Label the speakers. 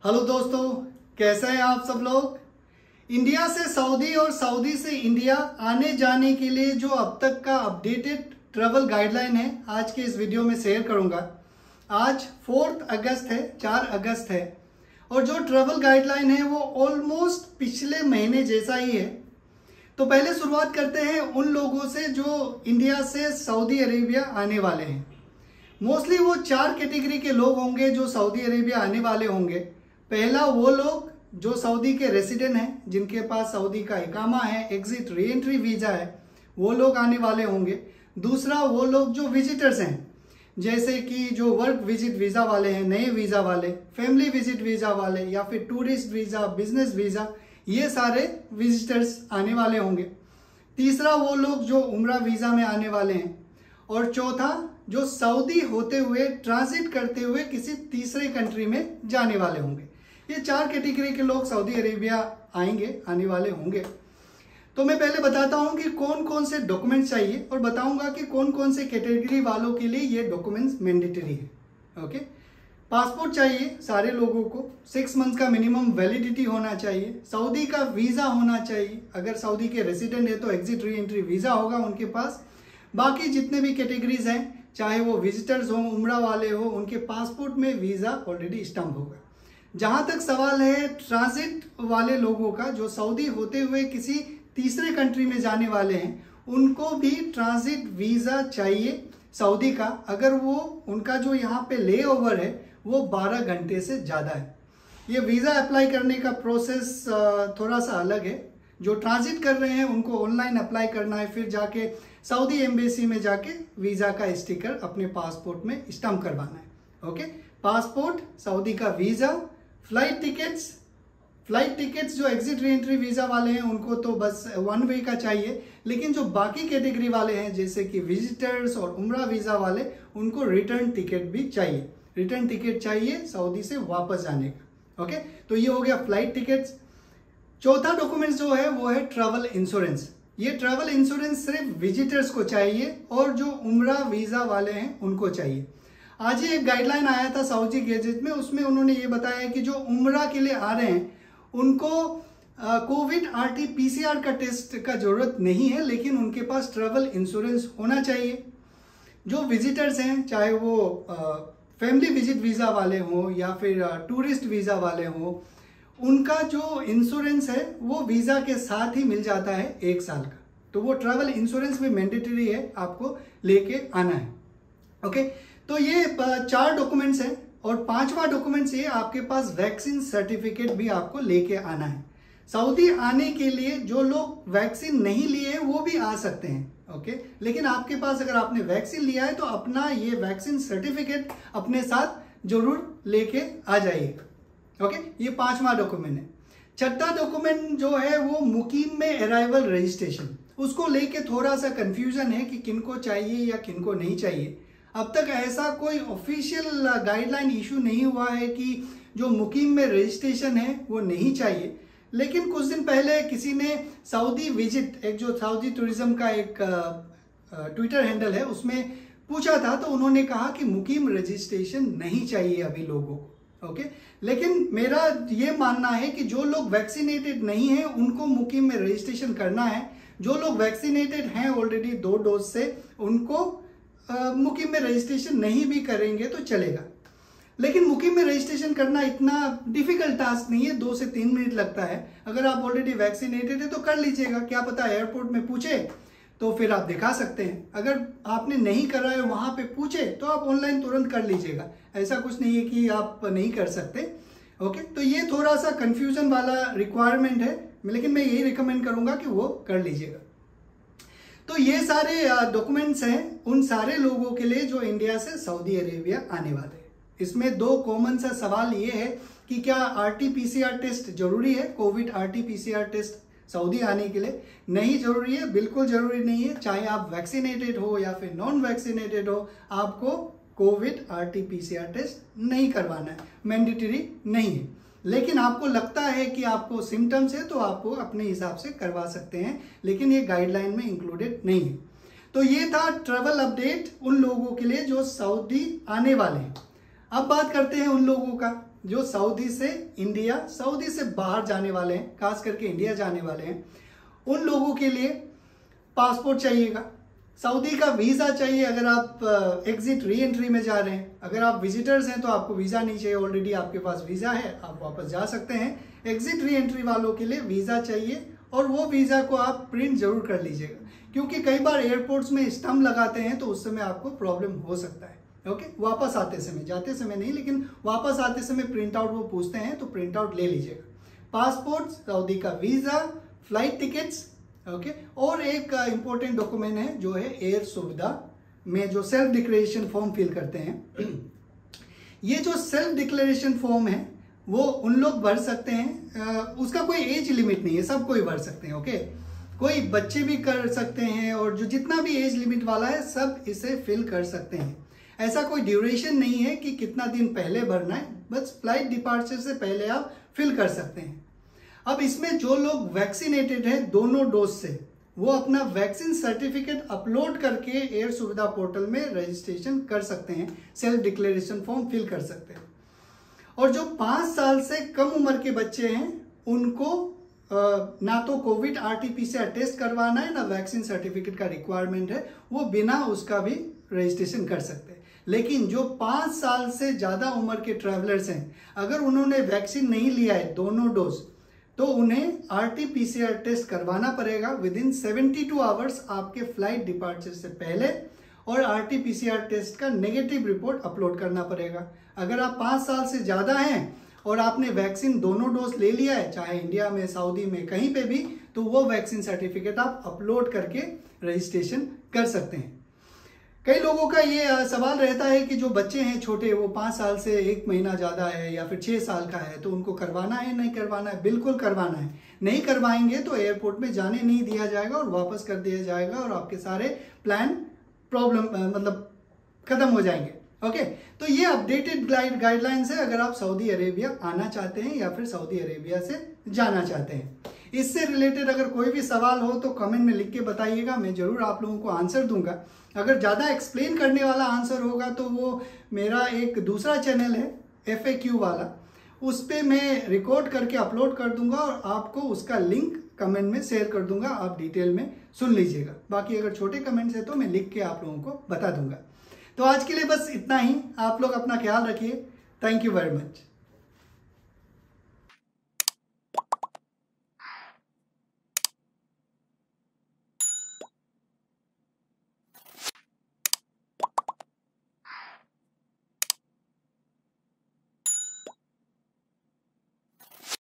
Speaker 1: Hello दोस्तों, कैसे हैं आप सब लोग। इंडिया से सऊदी और सऊदी से इंडिया आने जाने के लिए जो अब तक का अपडेटेड ट्रैवल गाइडलाइन है आज के इस वीडियो में शेयर करूंगा। आज 4 अगस्त है, 4 अगस्त है और जो ट्रैवल गाइडलाइन है वो ऑलमोस्ट पिछले महीने जैसा ही है। तो पहले शुरुआत करते हैं उन लोगों से जो इंडिया से सऊदी अरेबिया आने वाले हैं। मोस्टली वो 4 कैटेगरी के लोग होंगे जो सऊदी अरेबिया आने वाले होंगे। पहला वो लोग जो सऊदी के रेसिडेंट हैं, जिनके पास सऊदी का इकामा है, एग्जिट री एंट्री वीज़ा है, वो लोग आने वाले होंगे। दूसरा वो लोग जो विजिटर्स हैं, जैसे कि जो वर्क विजिट वीज़ा वाले हैं, नए वीज़ा वाले, फैमिली विजिट वीज़ा वाले या फिर टूरिस्ट वीज़ा, बिजनेस वीज़ा, ये सारे विजिटर्स आने वाले होंगे। तीसरा वो लोग जो उम्रा वीज़ा में आने वाले हैं और चौथा जो सऊदी होते हुए ट्रांजिट करते हुए किसी तीसरे कंट्री में जाने वाले होंगे। ये 4 कैटेगरी के लोग सऊदी अरेबिया आने वाले होंगे। तो मैं पहले बताता हूं कि कौन कौन से डॉक्यूमेंट्स चाहिए और बताऊंगा कि कौन कौन से कैटेगरी वालों के लिए ये डॉक्यूमेंट्स मैंडेटरी है। ओके, पासपोर्ट चाहिए सारे लोगों को, 6 मंथ का मिनिमम वैलिडिटी होना चाहिए, सऊदी का वीज़ा होना चाहिए। अगर सऊदी के रेसिडेंट है तो एग्जिट री एंट्री वीज़ा होगा उनके पास। बाकी जितने भी कैटेगरीज हैं, चाहे वो विजिटर्स हो, उम्रा वाले हो, उनके पासपोर्ट में वीज़ा ऑलरेडी स्टम्प होगा। जहाँ तक सवाल है ट्रांजिट वाले लोगों का, जो सऊदी होते हुए किसी तीसरे कंट्री में जाने वाले हैं, उनको भी ट्रांजिट वीज़ा चाहिए सऊदी का, अगर वो उनका जो यहाँ पे ले ओवर है वो 12 घंटे से ज़्यादा है। ये वीज़ा अप्लाई करने का प्रोसेस थोड़ा सा अलग है। जो ट्रांजिट कर रहे हैं उनको ऑनलाइन अप्लाई करना है, फिर जाके सऊदी एम्बेसी में जाके वीज़ा का स्टिकर अपने पासपोर्ट में स्टम्प करवाना है। ओके, पासपोर्ट, सऊदी का वीज़ा, फ्लाइट टिकट्स जो एग्जिट री एंट्री वीज़ा वाले हैं उनको तो बस 1 वे का चाहिए, लेकिन जो बाकी कैटेगरी वाले हैं जैसे कि विजिटर्स और उम्रा वीज़ा वाले, उनको रिटर्न टिकट भी चाहिए। रिटर्न टिकट चाहिए सऊदी से वापस जाने का। ओके, तो ये हो गया फ्लाइट टिकट्स। चौथा डॉक्यूमेंट जो है वो है ट्रैवल इंश्योरेंस। ये ट्रैवल इंश्योरेंस सिर्फ विजिटर्स को चाहिए और जो उम्रा वीज़ा वाले हैं उनको चाहिए। आज ही एक गाइडलाइन आया था सऊदी गैजेट में, उसमें उन्होंने ये बताया कि जो उम्रा के लिए आ रहे हैं उनको कोविड RT-PCR का टेस्ट का जरूरत नहीं है, लेकिन उनके पास ट्रैवल इंश्योरेंस होना चाहिए। जो विजिटर्स हैं, चाहे वो फैमिली विजिट वीज़ा वाले हों या फिर टूरिस्ट वीज़ा वाले हों, उनका जो इंश्योरेंस है वो वीज़ा के साथ ही मिल जाता है 1 साल का। तो वो ट्रैवल इंश्योरेंस भी मैंडेटरी है, आपको लेके आना है। ओके, तो ये 4 डॉक्यूमेंट्स हैं और 5वां डॉक्यूमेंट्स ये आपके पास वैक्सीन सर्टिफिकेट भी आपको लेके आना है। सऊदी आने के लिए जो लोग वैक्सीन नहीं लिए वो भी आ सकते हैं। ओके, लेकिन आपके पास अगर आपने वैक्सीन लिया है तो अपना ये वैक्सीन सर्टिफिकेट अपने साथ जरूर लेके आ जाइएगा। ओके, ये 5वां डॉक्यूमेंट है। छठा डॉक्यूमेंट जो है वो मुकीम में अराइवल रजिस्ट्रेशन, उसको लेके थोड़ा सा कंफ्यूजन है कि किनको चाहिए या किनको नहीं चाहिए। अब तक ऐसा कोई ऑफिशियल गाइडलाइन इशू नहीं हुआ है कि जो मुकीम में रजिस्ट्रेशन है वो नहीं चाहिए, लेकिन कुछ दिन पहले किसी ने सऊदी विजिट, एक जो सऊदी टूरिज्म का एक ट्विटर हैंडल है, उसमें पूछा था तो उन्होंने कहा कि मुकीम रजिस्ट्रेशन नहीं चाहिए अभी लोगों को। ओके, लेकिन मेरा ये मानना है कि जो लोग वैक्सीनेटेड नहीं हैं उनको मुकीम में रजिस्ट्रेशन करना है। जो लोग वैक्सीनेटेड हैं ऑलरेडी 2 डोज से, उनको मुकीम में रजिस्ट्रेशन नहीं भी करेंगे तो चलेगा। लेकिन मुकीम में रजिस्ट्रेशन करना इतना डिफिकल्ट टास्क नहीं है, 2 से 3 मिनट लगता है। अगर आप ऑलरेडी वैक्सीनेटेड है तो कर लीजिएगा, क्या पता एयरपोर्ट में पूछे तो फिर आप दिखा सकते हैं। अगर आपने नहीं करा है वहाँ पे पूछे तो आप ऑनलाइन तुरंत कर लीजिएगा, ऐसा कुछ नहीं है कि आप नहीं कर सकते। ओके, तो ये थोड़ा सा कंफ्यूजन वाला रिक्वायरमेंट है, लेकिन मैं यही रिकमेंड करूँगा कि वो कर लीजिएगा। तो ये सारे डॉक्यूमेंट्स हैं उन सारे लोगों के लिए जो इंडिया से सऊदी अरेबिया आने वाले हैं। इसमें 2 कॉमन सा सवाल ये है कि क्या RT-PCR टेस्ट जरूरी है। कोविड RT-PCR टेस्ट सऊदी आने के लिए नहीं जरूरी है, बिल्कुल जरूरी नहीं है। चाहे आप वैक्सीनेटेड हो या फिर नॉन वैक्सीनेटेड हो, आपको कोविड RT-PCR टेस्ट नहीं करवाना है, मैंडेटरी नहीं है। लेकिन आपको लगता है कि आपको सिम्टम्स है तो आपको अपने हिसाब से करवा सकते हैं, लेकिन ये गाइडलाइन में इंक्लूडेड नहीं है। तो ये था ट्रैवल अपडेट उन लोगों के लिए जो सऊदी आने वाले हैं। अब बात करते हैं उन लोगों का जो सऊदी से इंडिया, सऊदी से बाहर जाने वाले हैं, खास करके इंडिया जाने वाले हैं, उन लोगों के लिए पासपोर्ट चाहिएगा, सऊदी का वीज़ा चाहिए। अगर आप एग्जिट री एंट्री में जा रहे हैं, अगर आप विजिटर्स हैं तो आपको वीज़ा नहीं चाहिए, ऑलरेडी आपके पास वीज़ा है, आप वापस जा सकते हैं। एग्जिट री एंट्री वालों के लिए वीज़ा चाहिए और वो वीज़ा को आप प्रिंट जरूर कर लीजिएगा, क्योंकि कई बार एयरपोर्ट्स में स्टम्प लगाते हैं तो उस समय आपको प्रॉब्लम हो सकता है। ओके, वापस आते समय, जाते समय नहीं, लेकिन वापस आते समय प्रिंट आउट वो पूछते हैं, तो प्रिंट आउट ले लीजिएगा। पासपोर्ट, सऊदी का वीज़ा, फ्लाइट टिकट्स, ओके। और एक इंपॉर्टेंट डॉक्यूमेंट है जो है एयर सुविधा में जो सेल्फ डिक्लेरेशन फॉर्म फिल करते हैं। ये जो सेल्फ डिक्लेरेशन फॉर्म है वो उन लोग भर सकते हैं, उसका कोई एज लिमिट नहीं है, सब कोई भर सकते हैं। ओके, कोई बच्चे भी कर सकते हैं और जो जितना भी एज लिमिट वाला है सब इसे फिल कर सकते हैं। ऐसा कोई ड्यूरेशन नहीं है कि कितना दिन पहले भरना है, बस फ्लाइट डिपार्चर से पहले आप फिल कर सकते हैं। अब इसमें जो लोग वैक्सीनेटेड हैं दोनों डोज से, वो अपना वैक्सीन सर्टिफिकेट अपलोड करके एयर सुविधा पोर्टल में रजिस्ट्रेशन कर सकते हैं, सेल्फ डिक्लेरेशन फॉर्म फिल कर सकते हैं। और जो 5 साल से कम उम्र के बच्चे हैं उनको ना तो कोविड RT-PCR टेस्ट करवाना है, ना वैक्सीन सर्टिफिकेट का रिक्वायरमेंट है, वो बिना उसका भी रजिस्ट्रेशन कर सकते हैं। लेकिन जो 5 साल से ज़्यादा उम्र के ट्रैवलर्स हैं, अगर उन्होंने वैक्सीन नहीं लिया है दोनों डोज, तो उन्हें RT-PCR टेस्ट करवाना पड़ेगा विदिन 72 आवर्स आपके फ्लाइट डिपार्चर से पहले, और RT-PCR टेस्ट का नेगेटिव रिपोर्ट अपलोड करना पड़ेगा। अगर आप 5 साल से ज़्यादा हैं और आपने वैक्सीन दोनों डोज ले लिया है, चाहे इंडिया में, सऊदी में, कहीं पे भी, तो वो वैक्सीन सर्टिफिकेट आप अपलोड करके रजिस्ट्रेशन कर सकते हैं। कई लोगों का ये सवाल रहता है कि जो बच्चे हैं छोटे, वो 5 साल से 1 महीना ज़्यादा है या फिर 6 साल का है, तो उनको करवाना है नहीं करवाना है? बिल्कुल करवाना है। नहीं करवाएंगे तो एयरपोर्ट में जाने नहीं दिया जाएगा और वापस कर दिया जाएगा और आपके सारे प्लान मतलब खत्म हो जाएंगे। ओके, तो ये अपडेटेड गाइडलाइंस है अगर आप सऊदी अरेबिया आना चाहते हैं या फिर सऊदी अरेबिया से जाना चाहते हैं। इससे रिलेटेड अगर कोई भी सवाल हो तो कमेंट में लिख के बताइएगा, मैं जरूर आप लोगों को आंसर दूंगा। अगर ज़्यादा एक्सप्लेन करने वाला आंसर होगा तो वो मेरा एक दूसरा चैनल है FAQ वाला, उस पर मैं रिकॉर्ड करके अपलोड कर दूंगा और आपको उसका लिंक कमेंट में शेयर कर दूंगा, आप डिटेल में सुन लीजिएगा। बाकी अगर छोटे कमेंट्स है तो मैं लिख के आप लोगों को बता दूंगा। तो आज के लिए बस इतना ही, आप लोग अपना ख्याल रखिए। Thank you very much.